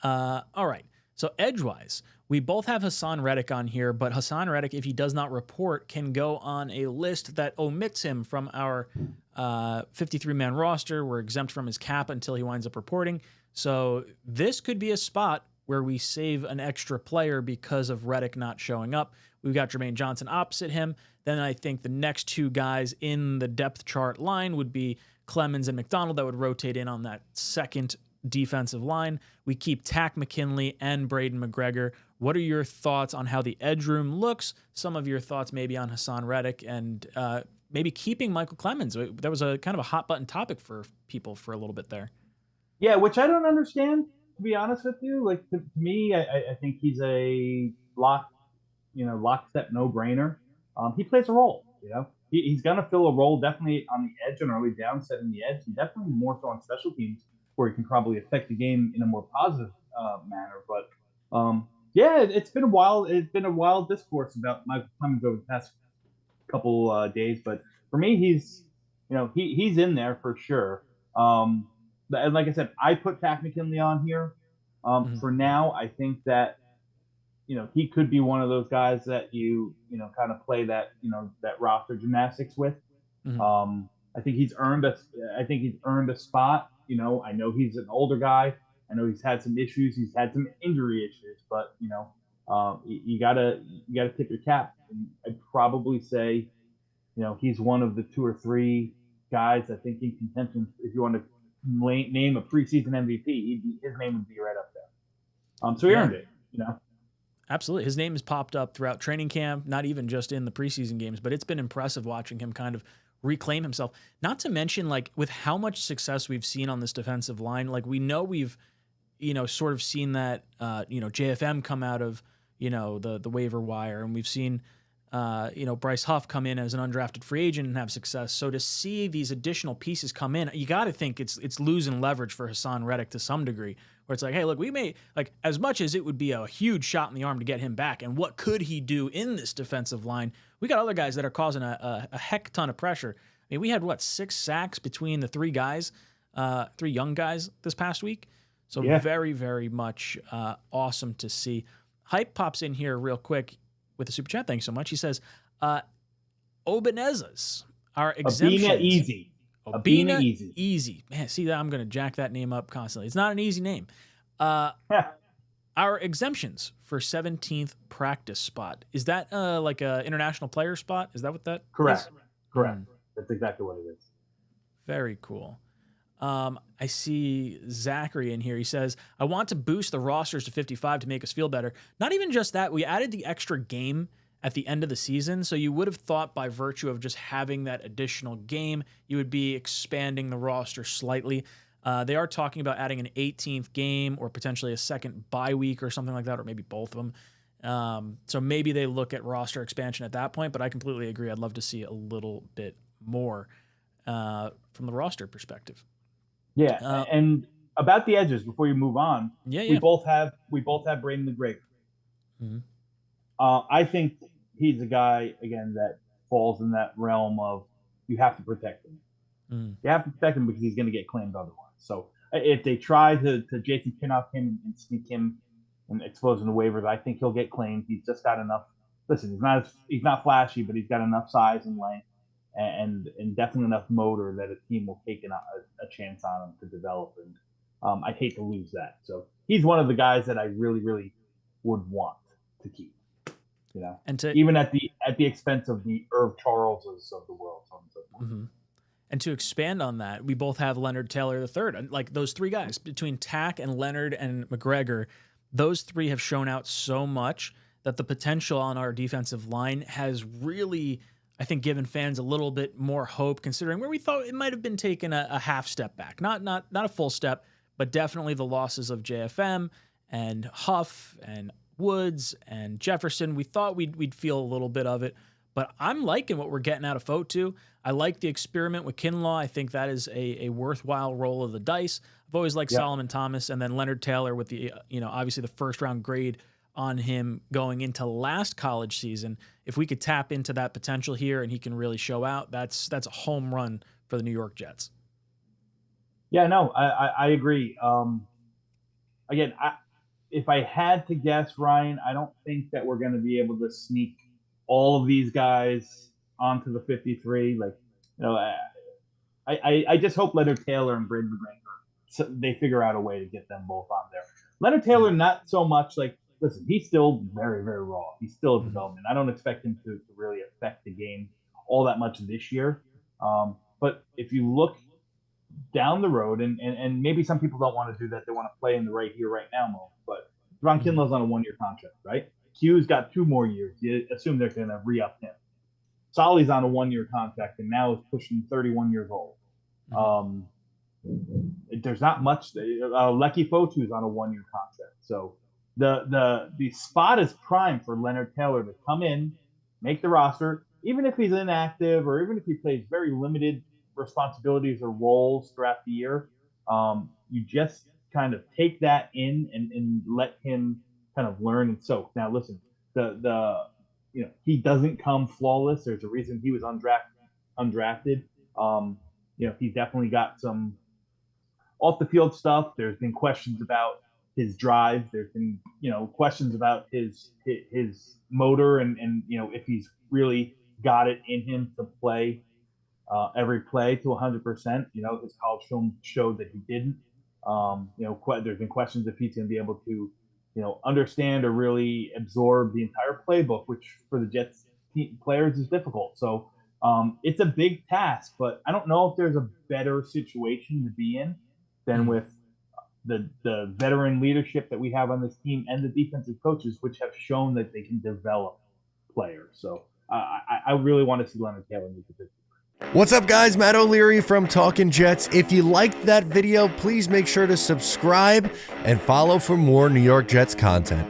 All right. So edgewise, we both have Hassan Reddick on here, but Hassan Reddick, if he does not report, can go on a list that omits him from our 53-man roster. We're exempt from his cap until he winds up reporting. So this could be a spot where we save an extra player because of Reddick not showing up. We've got Jermaine Johnson opposite him. Then I think the next two guys in the depth chart line would be Clemens and McDonald that would rotate in on that second defensive line. We keep Tack McKinley and Braden McGregor. What are your thoughts on how the edge room looks? Some of your thoughts maybe on Hassan Reddick and maybe keeping Michael Clemens. That was a kind of a hot button topic for people for a little bit there. Yeah, which I don't understand, to be honest with you. Like to me, I think he's a lockstep no brainer. He plays a role. He's going to fill a role definitely on the edge and early down, setting the edge, and definitely more so on special teams where he can probably affect the game in a more positive manner. But yeah, it's been a while. It's been a wild discourse about Michael Clemens over the past couple days. But for me, he's in there for sure. And like I said, I put Pat McKinley on here. Mm-hmm. For now, I think that he could be one of those guys that kind of play that roster gymnastics with. Mm-hmm. I think he's earned a spot. I know he's an older guy. I know he's had some issues. He's had some injury issues, but you gotta tip your cap. And I'd probably say, he's one of the two or three guys I think in contention. If you want to name a preseason MVP, his name would be right up there. So he earned it. Absolutely. His name has popped up throughout training camp, not even just in the preseason games, but it's been impressive watching him kind of reclaim himself. Not to mention, like, with how much success we've seen on this defensive line, like, we know we've, sort of seen that, JFM come out of, the waiver wire, and we've seen, Bryce Huff come in as an undrafted free agent and have success. So to see these additional pieces come in, you got to think it's losing leverage for Hassan Reddick to some degree, where it's like, hey, look, we may, like, as much as it would be a huge shot in the arm to get him back, and what could he do in this defensive line? We got other guys that are causing a heck ton of pressure. I mean, we had 6 sacks between the three young guys this past week. So yeah. Very, very much awesome to see. Hype pops in here real quick with the super chat. Thanks so much. He says, Obanezas are exemptions. Abina Easy. Man, see that? I'm going to jack that name up constantly. It's not an easy name. Our exemptions for 17th practice spot. Is that like a international player spot? Is that what that Correct. is? Correct. That's exactly what it is. Very cool. I see Zachary in here. He says, I want to boost the rosters to 55 to make us feel better. Not even just that. We added the extra game at the end of the season. So you would have thought by virtue of just having that additional game, you would be expanding the roster slightly. They are talking about adding an 18th game or potentially a second bye week or something like that, or maybe both of them. So maybe they look at roster expansion at that point, but I completely agree. I'd love to see a little bit more from the roster perspective. Yeah, and about the edges, before you move on, we both have Braden McGregor. Mm-hmm. I think he's a guy again that falls in that realm of you have to protect him. Mm-hmm. You have to protect him because he's going to get claimed otherwise. So if they try to Jason Pinnock him and sneak him and expose him to waivers, I think he'll get claimed. He's just got enough. Listen, he's not flashy, but he's got enough size and length. And definitely enough motor that a team will take a chance on him to develop. And I'd hate to lose that. So he's one of the guys that I really, really would want to keep. And even at the expense of the Irv Charleses of the world. So on and so forth. Mm-hmm. And to expand on that, we both have Leonard Taylor III. And like those three guys, between Tack and Leonard and McGregor, those three have shown out so much that the potential on our defensive line has really, I think, given fans a little bit more hope, considering where we thought it might have been taken a half step back. Not a full step, but definitely the losses of JFM and Huff and Woods and Jefferson. We thought we'd feel a little bit of it, but I'm liking what we're getting out of Fotu. I like the experiment with Kinlaw. I think that is a worthwhile roll of the dice. I've always liked Solomon Thomas, and then Leonard Taylor with the obviously the first round grade on him going into last college season. If we could tap into that potential here and he can really show out, that's a home run for the New York Jets. Yeah, no, I agree. Again, if I had to guess, Ryan, I don't think that we're going to be able to sneak all of these guys onto the 53. Like, you know, I just hope Leonard Taylor and Braden McGregor, so they figure out a way to get them both on there. Leonard Taylor, not so much. Like, listen, he's still very, very raw. He's still a development. I don't expect him to really affect the game all that much this year. But if you look down the road, and maybe some people don't want to do that. They want to play in the right here, right now mode. But Ron Kinlow's on a 1-year contract, right? Q's got 2 more years. You assume they're going to re-up him. Solly's on a 1-year contract and now is pushing 31 years old. There's not much. Lecky Fotu's on a 1-year contract. So the spot is prime for Leonard Taylor to come in, make the roster, even if he's inactive or even if he plays very limited responsibilities or roles throughout the year. You just kind of take that in and let him kind of learn and soak. Now, listen, he doesn't come flawless. There's a reason he was undrafted. He's definitely got some off the field stuff. There's been questions about his drive. There's been, questions about his motor and if he's really got it in him to play every play to 100%. His college film showed that he didn't. There's been questions if he's going to be able to, understand or really absorb the entire playbook, which for the Jets players is difficult. So it's a big task, but I don't know if there's a better situation to be in than with the veteran leadership that we have on this team and the defensive coaches, which have shown that they can develop players. So I really want to see Leonard Taylor move the 50. What's up, guys? Matt O'Leary from Talkin' Jets. If you liked that video, please make sure to subscribe and follow for more New York Jets content.